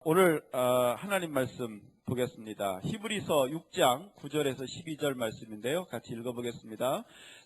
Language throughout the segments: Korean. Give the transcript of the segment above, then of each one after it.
오늘 하나님 말씀 보겠습니다. 히브리서 6장 9절에서 12절 말씀인데요. 같이 읽어보겠습니다.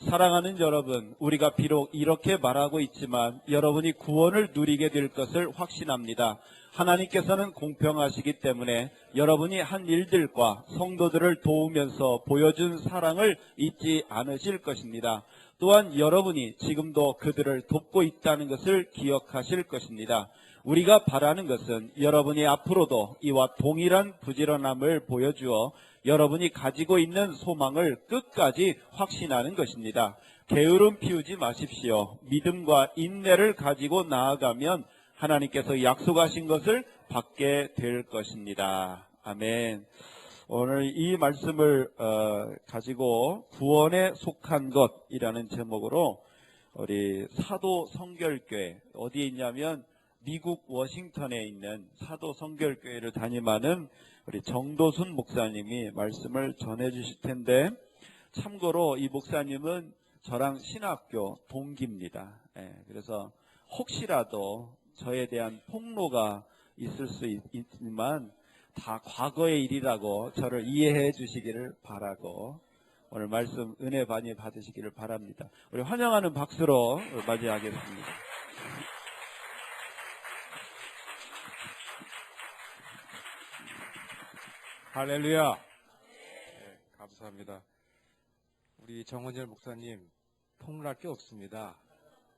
사랑하는 여러분, 우리가 비록 이렇게 말하고 있지만 여러분이 구원을 누리게 될 것을 확신합니다. 하나님께서는 공평하시기 때문에 여러분이 한 일들과 성도들을 도우면서 보여준 사랑을 잊지 않으실 것입니다. 또한 여러분이 지금도 그들을 돕고 있다는 것을 기억하실 것입니다. 우리가 바라는 것은 여러분이 앞으로도 이와 동일한 부지런함을 보여주어 여러분이 가지고 있는 소망을 끝까지 확신하는 것입니다. 게으름 피우지 마십시오. 믿음과 인내를 가지고 나아가면 하나님께서 약속하신 것을 받게 될 것입니다. 아멘. 오늘 이 말씀을 가지고 구원에 속한 것이라는 제목으로 우리 사도 성결교회, 어디에 있냐면 미국 워싱턴에 있는 사도 성결교회를 담임하는 우리 정도순 목사님이 말씀을 전해 주실 텐데, 참고로 이 목사님은 저랑 신학교 동기입니다. 그래서 혹시라도 저에 대한 폭로가 있을 수 있지만 다 과거의 일이라고 저를 이해해 주시기를 바라고 오늘 말씀 은혜 많이 받으시기를 바랍니다. 우리 환영하는 박수로 맞이하겠습니다. 할렐루야. 네, 감사합니다. 우리 정원열 목사님 폭로할 게 없습니다.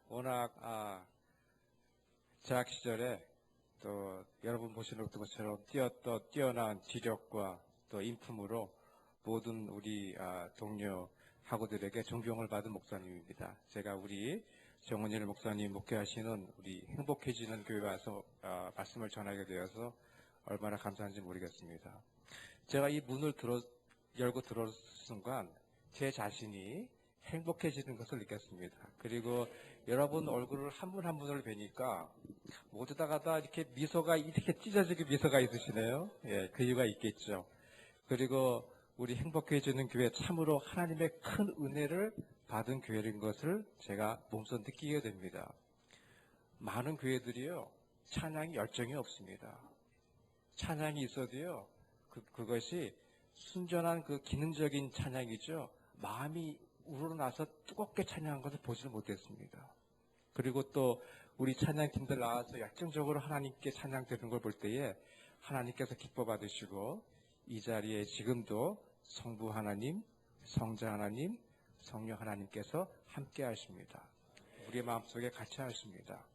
워낙 재학 시절에 또 여러분 보시는 것처럼 뛰어난 지력과 또 인품으로 모든 우리 동료 학우들에게 존경을 받은 목사님입니다. 제가 우리 정원열 목사님 목회하시는 우리 행복해지는 교회 와서 말씀을 전하게 되어서 얼마나 감사한지 모르겠습니다. 제가 이 문을 열고 들어온 순간 제 자신이 행복해지는 것을 느꼈습니다. 그리고 여러분 얼굴을 한 분 한 분을 뵈니까 모두 다 이렇게 미소가 이렇게 찢어지게 미소가 있으시네요. 예, 그 이유가 있겠죠. 그리고 우리 행복해지는 교회 참으로 하나님의 큰 은혜를 받은 교회인 것을 제가 몸소 느끼게 됩니다. 많은 교회들이요, 찬양이 열정이 없습니다. 찬양이 있어도요, 그것이 순전한 그 기능적인 찬양이죠. 마음이 우러나서 뜨겁게 찬양한 것을 보지를 못했습니다. 그리고 또 우리 찬양팀들 나와서 열정적으로 하나님께 찬양되는 걸 볼 때에 하나님께서 기뻐 받으시고 이 자리에 지금도 성부 하나님, 성자 하나님, 성령 하나님께서 함께 하십니다. 우리의 마음속에 같이 하십니다.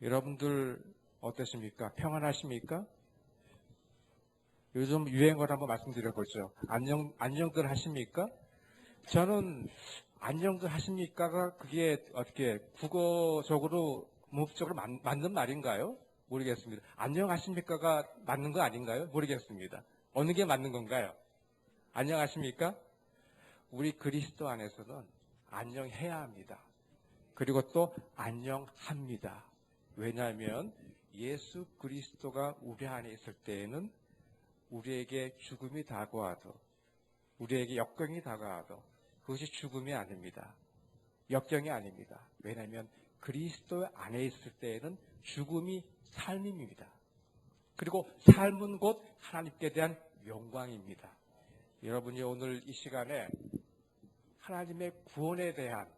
여러분들 어떠십니까? 평안하십니까? 요즘 유행어를 한번 말씀드려보죠. 안녕들 하십니까? 저는 안녕들 하십니까가 그게 어떻게 국어적으로 문법적으로 맞는 말인가요? 모르겠습니다. 안녕하십니까가 맞는 거 아닌가요? 모르겠습니다. 어느 게 맞는 건가요? 안녕하십니까? 우리 그리스도 안에서는 안녕해야 합니다. 그리고 또 안녕합니다. 왜냐하면 예수 그리스도가 우리 안에 있을 때에는 우리에게 죽음이 다가와도, 우리에게 역경이 다가와도 그것이 죽음이 아닙니다. 역경이 아닙니다. 왜냐하면 그리스도 안에 있을 때에는 죽음이 삶입니다. 그리고 삶은 곧 하나님께 대한 영광입니다. 여러분이 오늘 이 시간에 하나님의 구원에 대한,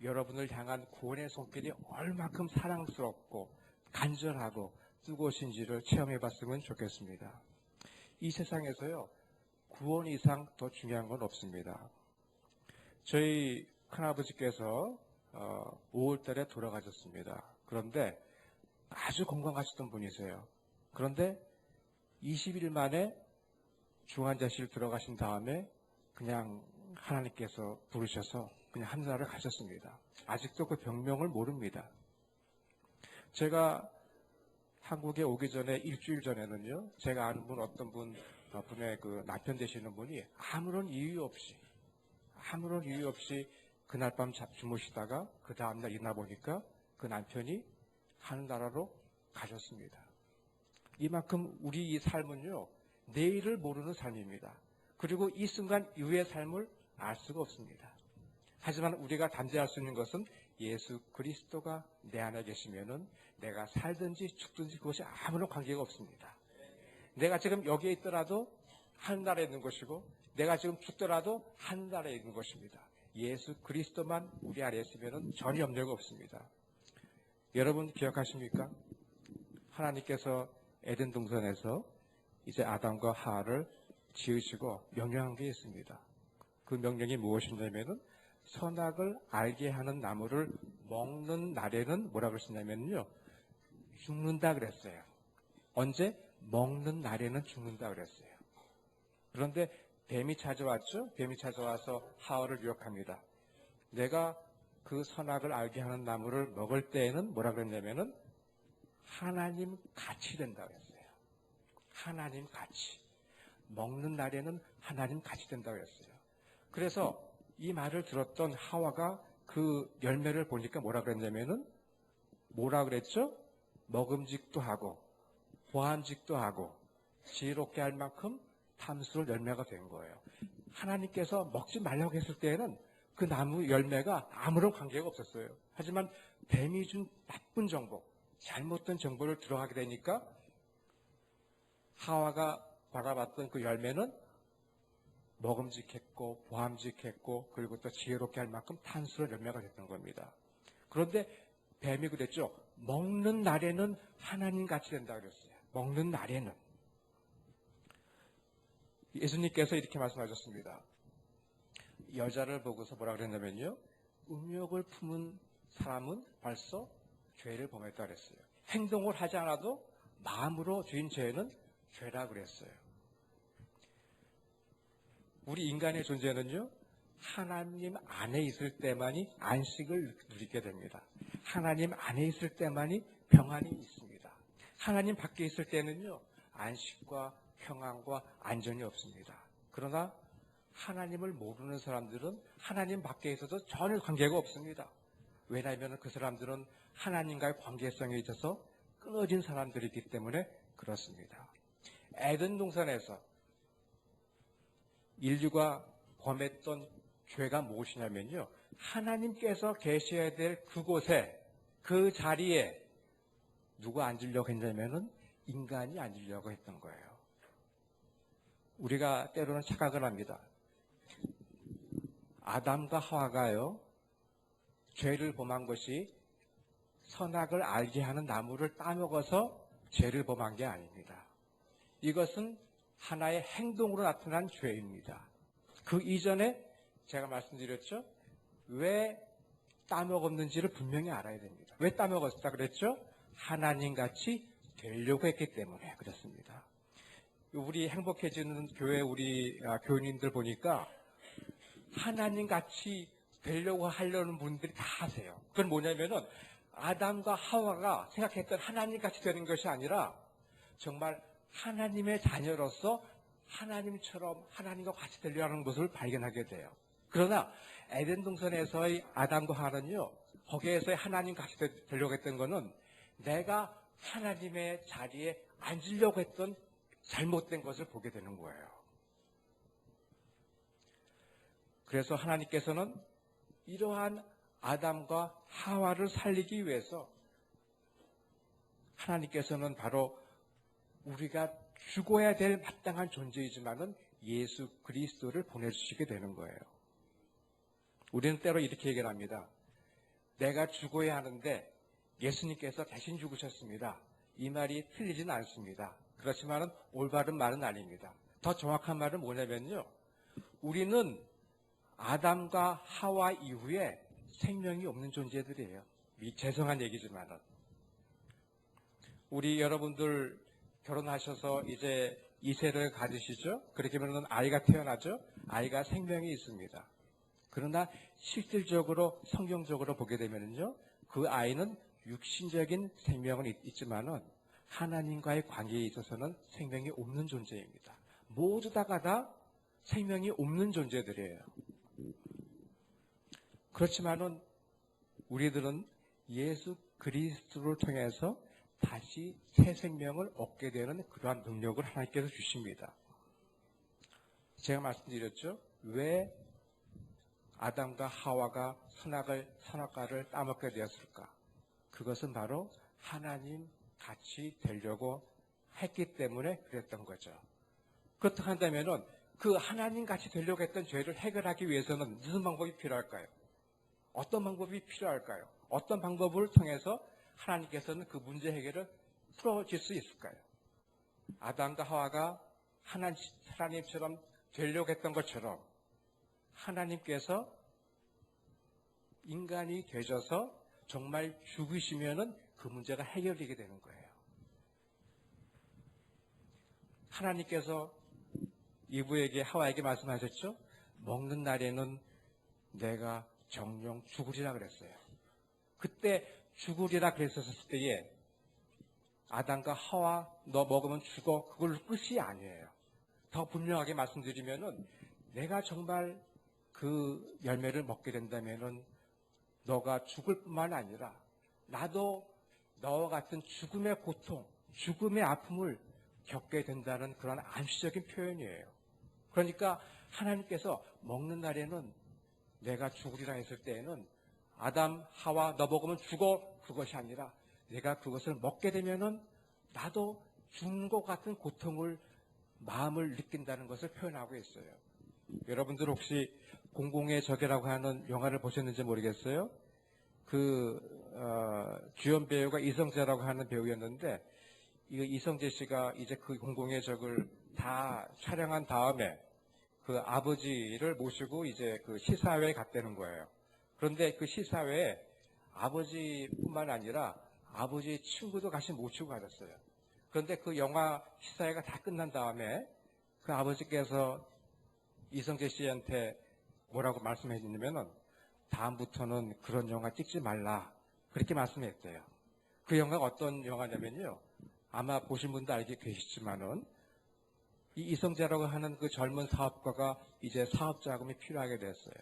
여러분을 향한 구원의 손길이 얼마큼 사랑스럽고 간절하고 뜨거우신지를 체험해 봤으면 좋겠습니다. 이 세상에서요, 구원 이상 더 중요한 건 없습니다. 저희 큰아버지께서 5월 달에 돌아가셨습니다. 그런데 아주 건강하셨던 분이세요. 그런데 20일 만에 중환자실 들어가신 다음에 그냥 하나님께서 부르셔서 그냥 하늘나라를 가셨습니다. 아직도 그 병명을 모릅니다. 제가 한국에 오기 전에 일주일 전에는요, 제가 아는 어떤 분의 그 남편 되시는 분이 아무런 이유 없이 그날 밤 주무시다가 그 다음날 일어나 보니까 그 남편이 하늘나라로 가셨습니다. 이만큼 우리 이 삶은요, 내일을 모르는 삶입니다. 그리고 이 순간 이후의 삶을 알 수가 없습니다. 하지만 우리가 담대할 수 있는 것은 예수 그리스도가 내 안에 계시면은 내가 살든지 죽든지 그것이 아무런 관계가 없습니다. 내가 지금 여기에 있더라도 하늘나라에 있는 것이고 내가 지금 죽더라도 하늘나라에 있는 것입니다. 예수 그리스도만 우리 안에 있으면은 전혀 염려가 없습니다. 여러분 기억하십니까? 하나님께서 에덴 동산에서 이제 아담과 하와를 지으시고 명령한 게 있습니다. 그 명령이 무엇이냐면은 선악을 알게 하는 나무를 먹는 날에는 뭐라고 그랬냐면요, 죽는다 그랬어요. 언제? 먹는 날에는 죽는다 그랬어요. 그런데 뱀이 찾아왔죠. 뱀이 찾아와서 하와를 유혹합니다. 내가 그 선악을 알게 하는 나무를 먹을 때에는 뭐라 그랬냐면은 하나님 같이 된다 그랬어요. 하나님 같이. 먹는 날에는 하나님 같이 된다 그랬어요. 그래서 이 말을 들었던 하와가 그 열매를 보니까 뭐라 그랬냐면은 뭐라 그랬죠? 먹음직도 하고 보암직도 하고 지혜롭게 할 만큼 탐스러운 열매가 된 거예요. 하나님께서 먹지 말라고 했을 때에는 그 나무 열매가 아무런 관계가 없었어요. 하지만 뱀이 준 나쁜 정보, 잘못된 정보를 들어가게 되니까 하와가 바라봤던 그 열매는 먹음직했고 보암직했고 그리고 또 지혜롭게 할 만큼 탐스러운 열매가 됐던 겁니다. 그런데 뱀이 그랬죠. 먹는 날에는 하나님 같이 된다 그랬어요. 먹는 날에는. 예수님께서 이렇게 말씀하셨습니다. 여자를 보고서 뭐라 그랬냐면요, 음욕을 품은 사람은 벌써 죄를 범했다 그랬어요. 행동을 하지 않아도 마음으로 지은 죄는 죄라 그랬어요. 우리 인간의 존재는요, 하나님 안에 있을 때만이 안식을 누리게 됩니다. 하나님 안에 있을 때만이 평안이 있습니다. 하나님 밖에 있을 때는요, 안식과 평안과 안전이 없습니다. 그러나 하나님을 모르는 사람들은 하나님 밖에 있어도 전혀 관계가 없습니다. 왜냐하면 그 사람들은 하나님과의 관계성에 있어서 끊어진 사람들이기 때문에 그렇습니다. 에덴 동산에서 인류가 범했던 죄가 무엇이냐면요, 하나님께서 계셔야 될 그곳에, 그 자리에 누가 앉으려고 했냐면은 인간이 앉으려고 했던 거예요. 우리가 때로는 착각을 합니다. 아담과 하와가요, 죄를 범한 것이 선악을 알게 하는 나무를 따먹어서 죄를 범한 게 아닙니다. 이것은 하나의 행동으로 나타난 죄입니다. 그 이전에 제가 말씀드렸죠. 왜 따먹었는지를 분명히 알아야 됩니다. 왜 따먹었다 그랬죠? 하나님같이 되려고 했기 때문에 그렇습니다. 우리 행복해지는 교회 우리 교인님들 보니까 하나님같이 되려고 하려는 분들이 다 하세요. 그건 뭐냐면은 아담과 하와가 생각했던 하나님같이 되는 것이 아니라 정말 하나님의 자녀로서 하나님처럼 하나님과 같이 되려고 하는 것을 발견하게 돼요. 그러나 에덴 동산에서의 아담과 하와는요, 거기에서의 하나님 같이 되려고 했던 것은 내가 하나님의 자리에 앉으려고 했던 잘못된 것을 보게 되는 거예요. 그래서 하나님께서는 이러한 아담과 하와를 살리기 위해서 하나님께서는 바로 우리가 죽어야 될 마땅한 존재이지만은 예수 그리스도를 보내주시게 되는 거예요. 우리는 때로 이렇게 얘기를 합니다. 내가 죽어야 하는데 예수님께서 대신 죽으셨습니다. 이 말이 틀리지는 않습니다. 그렇지만은 올바른 말은 아닙니다. 더 정확한 말은 뭐냐면요, 우리는 아담과 하와 이후에 생명이 없는 존재들이에요. 죄송한 얘기지만은. 우리 여러분들 결혼하셔서 이제 2세를 가지시죠? 그렇게 하면 아이가 태어나죠? 아이가 생명이 있습니다. 그러나 실질적으로 성경적으로 보게 되면요, 그 아이는 육신적인 생명은 있지만은 하나님과의 관계에 있어서는 생명이 없는 존재입니다. 모두 다가 생명이 없는 존재들이에요. 그렇지만은 우리들은 예수 그리스도를 통해서 다시 새 생명을 얻게 되는 그러한 능력을 하나님께서 주십니다. 제가 말씀드렸죠. 왜 아담과 하와가 선악과를 따먹게 되었을까? 그것은 바로 하나님 같이 되려고 했기 때문에 그랬던 거죠. 그렇다고 한다면은 그 하나님 같이 되려고 했던 죄를 해결하기 위해서는 무슨 방법이 필요할까요? 어떤 방법이 필요할까요? 어떤 방법을 통해서 하나님께서는 그 문제 해결을 풀어줄 수 있을까요? 아담과 하와가 하나님처럼 되려고 했던 것처럼 하나님께서 인간이 되셔서 정말 죽으시면은 그 문제가 해결되게 되는 거예요. 하나님께서 이브에게 하와에게 말씀하셨죠? 먹는 날에는 내가 정령 죽으리라 그랬어요. 그때 죽으리라 그랬었을 때에 아담과 하와 너 먹으면 죽어 그걸로 끝이 아니에요. 더 분명하게 말씀드리면은 내가 정말 그 열매를 먹게 된다면은 너가 죽을 뿐만 아니라 나도 너와 같은 죽음의 고통, 죽음의 아픔을 겪게 된다는 그런 암시적인 표현이에요. 그러니까 하나님께서 먹는 날에는 내가 죽으리라 했을 때에는 아담, 하와 너 먹으면 죽어 그것이 아니라 내가 그것을 먹게 되면은 나도 죽는 것 같은 고통을 마음을 느낀다는 것을 표현하고 있어요. 여러분들 혹시 공공의 적이라고 하는 영화를 보셨는지 모르겠어요. 주연 배우가 이성재라고 하는 배우였는데 이성재 씨가 이제 그 공공의 적을 다 촬영한 다음에 그 아버지를 모시고 이제 그 시사회에 갔다는 거예요. 그런데 그 시사회에 아버지뿐만 아니라 아버지의 친구도 같이 모시고 가셨어요. 그런데 그 영화 시사회가 다 끝난 다음에 그 아버지께서 이성재 씨한테 뭐라고 말씀해 주냐면은 다음부터는 그런 영화 찍지 말라 그렇게 말씀했대요. 그 영화가 어떤 영화냐면요. 아마 보신 분도 알게 계시지만은 이 이성재라고 하는 그 젊은 사업가가 이제 사업 자금이 필요하게 됐어요.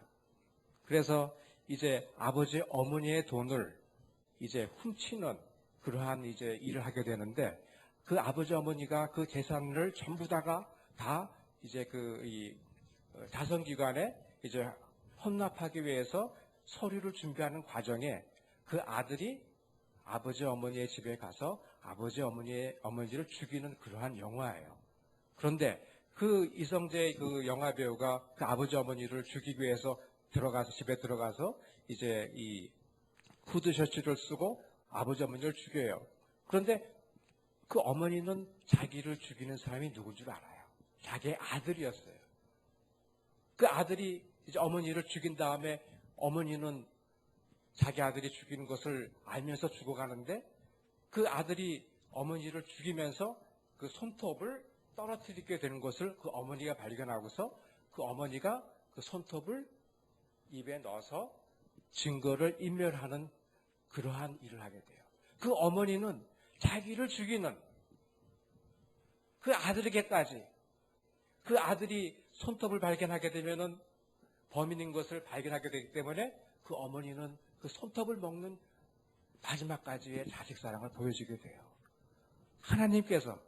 그래서 이제 아버지 어머니의 돈을 이제 훔치는 그러한 이제 일을 하게 되는데 그 아버지 어머니가 그 재산을 전부 다 이제 이 자선기관에 이제 헌납하기 위해서 서류를 준비하는 과정에 그 아들이 아버지 어머니의 집에 가서 아버지 어머니를 죽이는 그러한 영화예요. 그런데 그 이성재 그 영화 배우가 그 아버지 어머니를 죽이기 위해서 집에 들어가서 이제 이 후드 셔츠를 쓰고 아버지 어머니를 죽여요. 그런데 그 어머니는 자기를 죽이는 사람이 누군 줄 알아요. 자기의 아들이었어요. 그 아들이 이제 어머니를 죽인 다음에 어머니는 자기 아들이 죽이는 것을 알면서 죽어가는데 그 아들이 어머니를 죽이면서 그 손톱을 떨어뜨리게 되는 것을 그 어머니가 발견하고서 그 어머니가 그 손톱을 입에 넣어서 증거를 인멸하는 그러한 일을 하게 돼요. 그 어머니는 자기를 죽이는 그 아들에게까지 그 아들이 손톱을 발견하게 되면은 범인인 것을 발견하게 되기 때문에 그 어머니는 그 손톱을 먹는 마지막까지의 자식 사랑을 보여주게 돼요. 하나님께서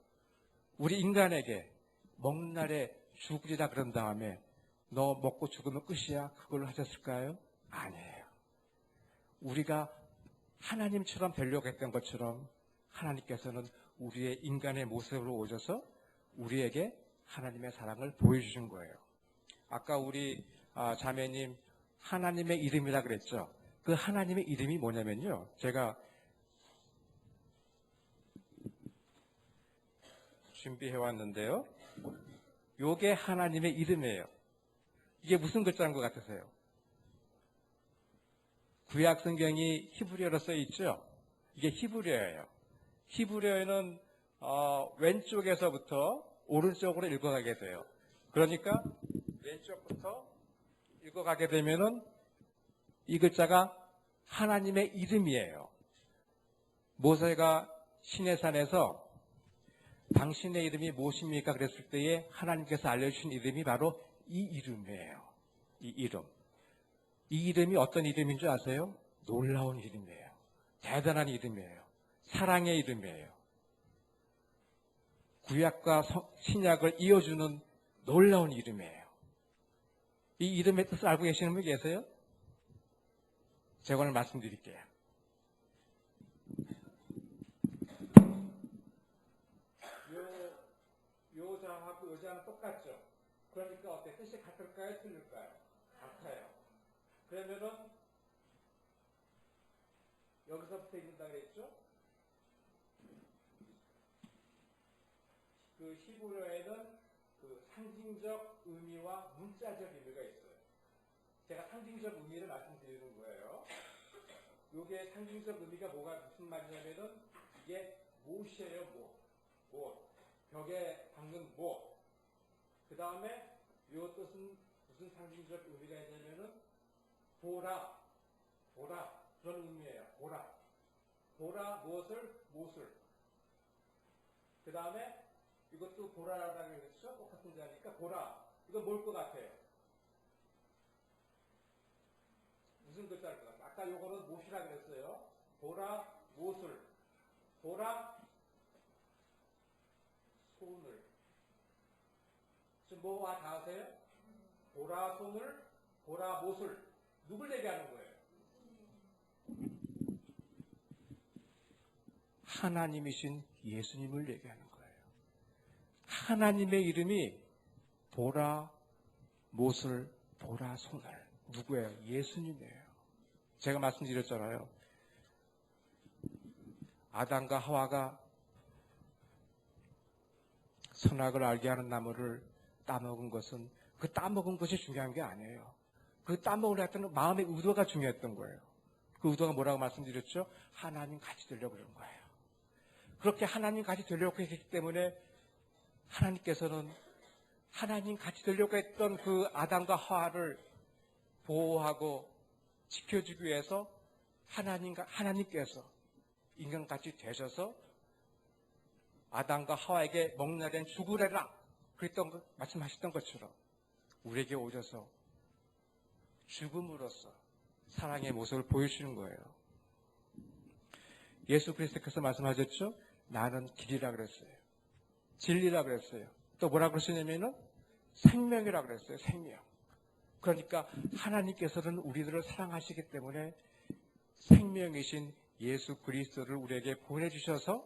우리 인간에게 먹는 날에 죽으리라 그런 다음에 너 먹고 죽으면 끝이야 그걸로 하셨을까요? 아니에요. 우리가 하나님처럼 되려고 했던 것처럼 하나님께서는 우리의 인간의 모습으로 오셔서 우리에게 하나님의 사랑을 보여주신 거예요. 아까 우리 자매님 하나님의 이름이라 그랬죠. 그 하나님의 이름이 뭐냐면요. 제가 준비해왔는데요. 요게 하나님의 이름이에요. 이게 무슨 글자인 것 같으세요? 구약 성경이 히브리어로 써 있죠. 이게 히브리어예요. 히브리어에는 왼쪽에서부터 오른쪽으로 읽어가게 돼요. 그러니까 왼쪽부터 읽어가게 되면은 이 글자가 하나님의 이름이에요. 모세가 시내산에서 당신의 이름이 무엇입니까? 그랬을 때에 하나님께서 알려주신 이름이 바로 이 이름이에요. 이 이름. 이 이름이 어떤 이름인 줄 아세요? 놀라운 이름이에요. 대단한 이름이에요. 사랑의 이름이에요. 구약과 신약을 이어주는 놀라운 이름이에요. 이 이름의 뜻을 알고 계시는 분 계세요? 제가 오늘 말씀드릴게요. 요자하고 요자는 똑같죠? 그러니까 어때? 뜻이 같을까요? 틀릴까요? 같아요. 그러면은 여기서부터 읽는다 그랬죠? 그 히브리어에는 그 상징적 의미와 문자적 의미가 있어요. 제가 상징적 의미를 말씀드리는 거예요. 요게 상징적 의미가 무슨 말이냐면은 이게 못이에요, 못. 벽에 박는 못. 그 다음에 요 뜻은 무슨 상징적 의미가 있냐면은 보라 그런 의미예요. 보라 못을. 그 다음에 이것도 보라라고 했죠? 똑같은 자니까 보라. 이거 뭘 것 같아요? 무슨 글자일 것 같아요? 아까 요거는 못이라고 그랬어요. 보라 못을. 보라 손을. 지금 뭐와 다 아세요? 보라 손을, 보라 못을. 누굴 얘기하는 거예요? 하나님이신 예수님을 얘기하는 거예요. 하나님의 이름이 보라 못을, 보라 손을. 누구예요? 예수님이에요. 제가 말씀드렸잖아요. 아담과 하와가 선악을 알게 하는 나무를 따먹은 것은 그 따먹은 것이 중요한 게 아니에요. 그 따먹으려 했던 마음의 의도가 중요했던 거예요. 그 의도가 뭐라고 말씀드렸죠? 하나님 같이 되려고 그런 거예요. 그렇게 하나님 같이 되려고 했기 때문에 하나님께서는 하나님 같이 되려고 했던 그 아담과 하와를 보호하고 지켜주기 위해서 하나님께서 인간같이 되셔서 아담과 하와에게 먹는 날엔 죽으래라 그랬던 말씀하셨던 것처럼 우리에게 오셔서 죽음으로써 사랑의 모습을 보여주시는 거예요. 예수 그리스도께서 말씀하셨죠? 나는 길이라 그랬어요. 진리라 그랬어요. 또 뭐라 그러시냐면은 생명이라 그랬어요. 생명. 그러니까 하나님께서는 우리들을 사랑하시기 때문에 생명이신 예수 그리스도를 우리에게 보내주셔서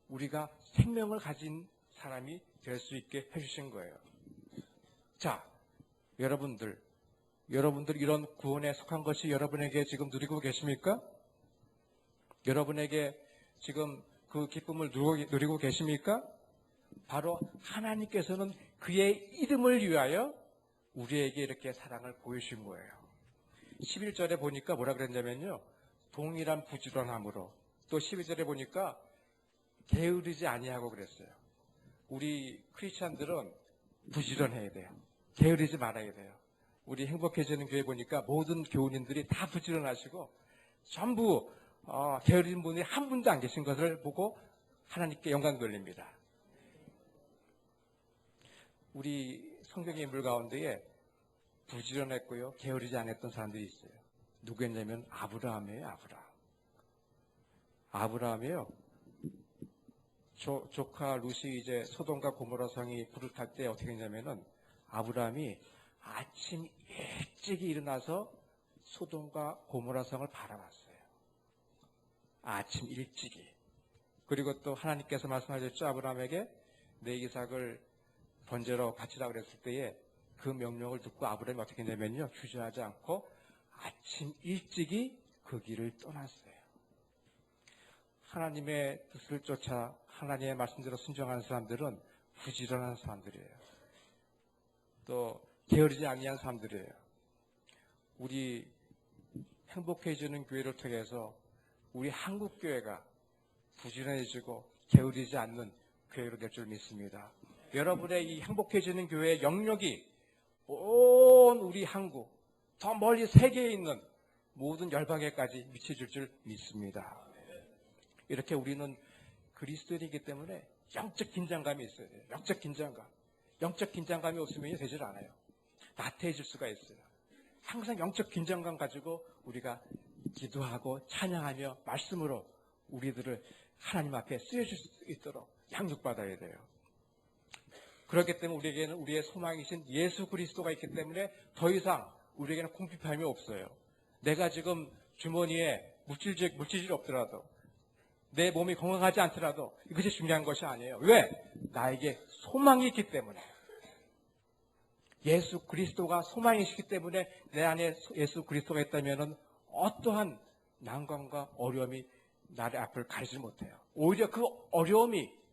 우리가 생명을 가진 사람이 될 수 있게 해주신 거예요. 자, 여러분들 이런 구원에 속한 것이 여러분에게 지금 누리고 계십니까? 여러분에게 지금 그 기쁨을 누리고 계십니까? 바로 하나님께서는 그의 이름을 위하여 우리에게 이렇게 사랑을 보여주신 거예요. 11절에 보니까 뭐라 그랬냐면요. 동일한 부지런함으로 또 12절에 보니까 게으르지 아니하고 그랬어요. 우리 크리스찬들은 부지런해야 돼요. 게으르지 말아야 돼요. 우리 행복해지는 교회 보니까 모든 교우님들이 다 부지런하시고 전부 게으른 분이 한 분도 안 계신 것을 보고 하나님께 영광 돌립니다. 우리 성경의 인물 가운데에 부지런했고요. 게으르지 않았던 사람들이 있어요. 누구였냐면 아브라함이에요. 아브라함이요. 조카 룻이 이제 소돔과 고모라 성이 불을 탈 때 어떻게 했냐면은 아브라함이 아침 일찍이 일어나서 소돔과 고모라 성을 바라봤어요. 아침 일찍이. 그리고 또 하나님께서 말씀하셨죠. 아브라함에게 내 이삭을 번제로 바치라고 그랬을 때에 그 명령을 듣고 아브라함이 어떻게 했냐면요. 주저하지 않고 아침 일찍이 그 길을 떠났어요. 하나님의 뜻을 쫓아 하나님의 말씀대로 순종하는 사람들은 부지런한 사람들이에요. 또 게으르지 아니한 사람들이에요. 우리 행복해지는 교회를 통해서 우리 한국교회가 부지런해지고 게으르지 않는 교회로 될 줄 믿습니다. 여러분의 이 행복해지는 교회의 영역이 온 우리 한국, 더 멀리 세계에 있는 모든 열방에까지 미쳐질 줄 믿습니다. 이렇게 우리는 그리스도인이기 때문에 영적 긴장감이 있어야 돼요. 영적 긴장감. 영적 긴장감이 없으면 되질 않아요. 나태해질 수가 있어요. 항상 영적 긴장감 가지고 우리가 기도하고 찬양하며 말씀으로 우리들을 하나님 앞에 쓰여줄 수 있도록 양육받아야 돼요. 그렇기 때문에 우리에게는 우리의 소망이신 예수 그리스도가 있기 때문에 더 이상 우리에게는 궁핍함이 없어요. 내가 지금 주머니에 물질이 없더라도 내 몸이 건강하지 않더라도 이것이 중요한 것이 아니에요. 왜? 나에게 소망이 있기 때문에. 예수 그리스도가 소망이시기 때문에 내 안에 예수 그리스도가 있다면 어떠한 난관과 어려움이 나의 앞을 가리지 못해요. 오히려 그 어려움이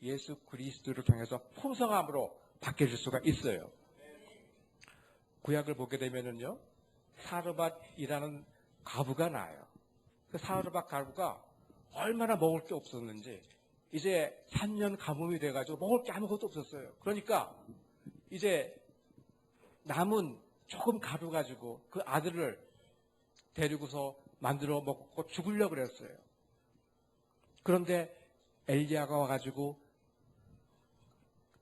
예수 그리스도를 통해서 풍성함으로 바뀌어질 수가 있어요. 구약을 보게 되면은요, 사르밧이라는 과부가 나요. 그 사르밧 과부가 얼마나 먹을 게 없었는지 이제 3년 가뭄이 돼가지고 먹을 게 아무것도 없었어요. 그러니까 이제 남은 조금 가루 가지고 그 아들을 데리고서 만들어 먹고 죽으려고 그랬어요. 그런데 엘리야가 와가지고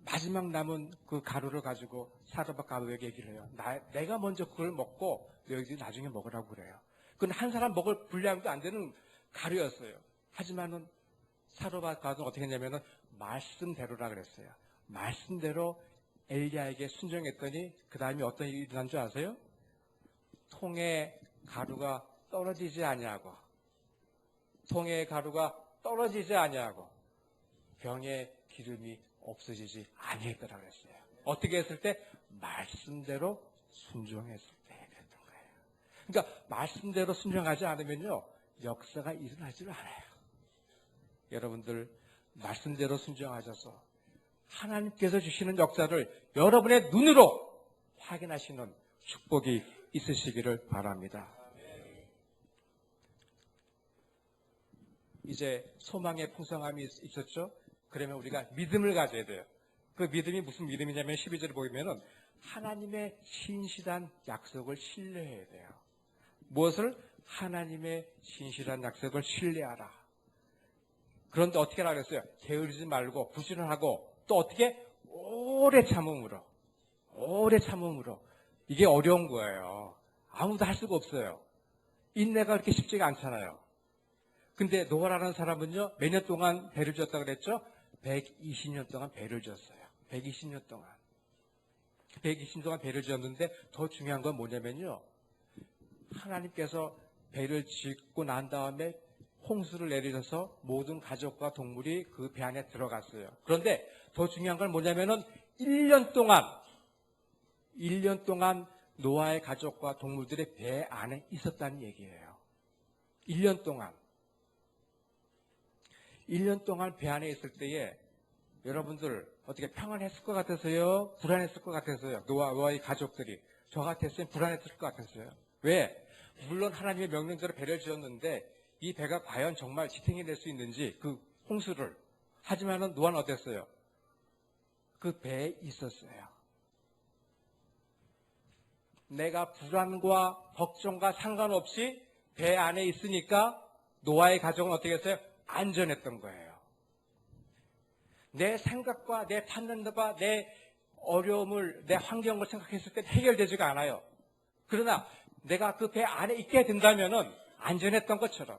마지막 남은 그 가루를 가지고 사르밧 과부에게 얘기를 해요. 내가 먼저 그걸 먹고 너희들이 나중에 먹으라고 그래요. 그건 한 사람 먹을 분량도 안 되는 가루였어요. 하지만은 사르밧 과부는 어떻게 했냐면은 말씀대로라 그랬어요. 말씀대로 엘리야에게 순종했더니 그 다음에 어떤 일이 일어난 줄 아세요? 통에 가루가 떨어지지 아니하고, 통에 가루가 떨어지지 아니하고, 병에 기름이 없어지지 아니했더라 그랬어요. 어떻게 했을 때? 말씀대로 순종했을 때 그랬던 거예요. 그러니까 말씀대로 순종하지 않으면요, 역사가 일어나질 않아요. 여러분들 말씀대로 순종하셔서 하나님께서 주시는 역사를 여러분의 눈으로 확인하시는 축복이 있으시기를 바랍니다. 이제 소망의 풍성함이 있었죠? 그러면 우리가 믿음을 가져야 돼요. 그 믿음이 무슨 믿음이냐면 12절을 보면은 하나님의 신실한 약속을 신뢰해야 돼요. 무엇을? 하나님의 신실한 약속을 신뢰하라. 그런데 어떻게 하라 그랬어요? 게으르지 말고 부지런하고 또 어떻게? 오래 참음으로. 이게 어려운 거예요. 아무도 할 수가 없어요. 인내가 그렇게 쉽지가 않잖아요. 근데 노아라는 사람은요, 몇 년 동안 배를 줬다고 그랬죠? 120년 동안 배를 줬어요. 120년 동안. 120년 동안 배를 줬는데 더 중요한 건 뭐냐면요, 하나님께서 배를 짓고 난 다음에 홍수를 내리셔서 모든 가족과 동물이 그 배 안에 들어갔어요. 그런데 더 중요한 건 뭐냐면은 1년 동안 노아의 가족과 동물들이 배 안에 있었다는 얘기예요. 1년 동안 배 안에 있을 때에 여러분들 어떻게 평안했을 것 같아서요? 불안했을 것 같아서요? 노아의 가족들이. 저 같았으면 불안했을 것 같았어요. 왜? 물론 하나님의 명령대로 배를 지었는데 이 배가 과연 정말 지탱해낼 수 있는지, 그 홍수를. 하지만은 노아는 어땠어요? 그 배에 있었어요. 내가 불안과 걱정과 상관없이 배 안에 있으니까 노아의 가족은 어떻게 했어요? 안전했던 거예요. 내 생각과 내 판단과 내 어려움을, 내 환경을 생각했을 때 해결되지가 않아요. 그러나 내가 그 배 안에 있게 된다면은 안전했던 것처럼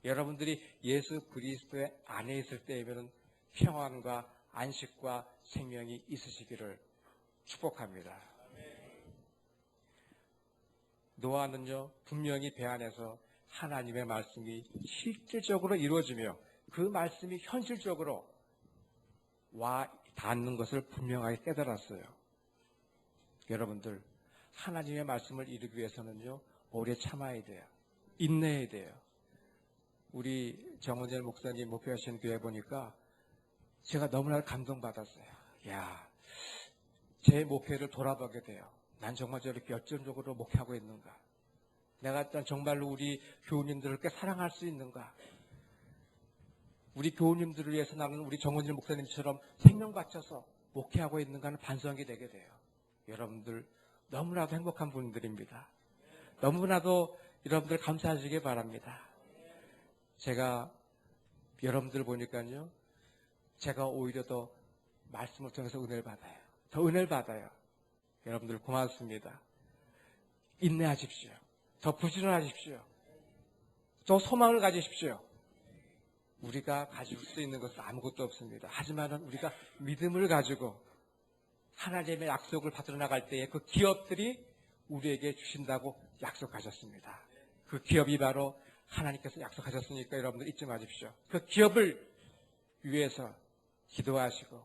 여러분들이 예수 그리스도의 안에 있을 때에는 평안과 안식과 생명이 있으시기를 축복합니다. 노아는요, 분명히 배 안에서 하나님의 말씀이 실질적으로 이루어지며 그 말씀이 현실적으로 와 닿는 것을 분명하게 깨달았어요. 여러분들, 하나님의 말씀을 이루기 위해서는요, 오래 참아야 돼요. 인내해야 돼요. 우리 정원재 목사님 목회하시는 교회 보니까 제가 너무나 감동받았어요. 야, 제 목회를 돌아보게 돼요. 난 정말 저렇게 열정적으로 목회하고 있는가? 내가 정말로 우리 교우님들을 꽤 사랑할 수 있는가? 우리 교우님들을 위해서 나는 우리 정원재 목사님처럼 생명 바쳐서 목회하고 있는가 하는 반성이 되게 돼요. 여러분들 너무나도 행복한 분들입니다. 너무나도 여러분들 감사하시기 바랍니다. 제가 여러분들 보니까요, 제가 오히려 더 말씀을 통해서 은혜를 받아요. 더 은혜를 받아요. 여러분들 고맙습니다. 인내하십시오. 더 부지런하십시오. 더 소망을 가지십시오. 우리가 가질 수 있는 것은 아무것도 없습니다. 하지만 우리가 믿음을 가지고 하나님의 약속을 받으러 나갈 때에 그 기업들이 우리에게 주신다고 약속하셨습니다. 그 기업이 바로 하나님께서 약속하셨으니까 여러분들 잊지 마십시오. 그 기업을 위해서 기도하시고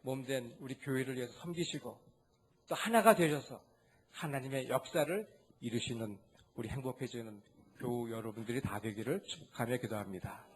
몸된 우리 교회를 위해서 섬기시고 또 하나가 되셔서 하나님의 역사를 이루시는 우리 행복해지는 교우 여러분들이 다 되기를 축복하며 기도합니다.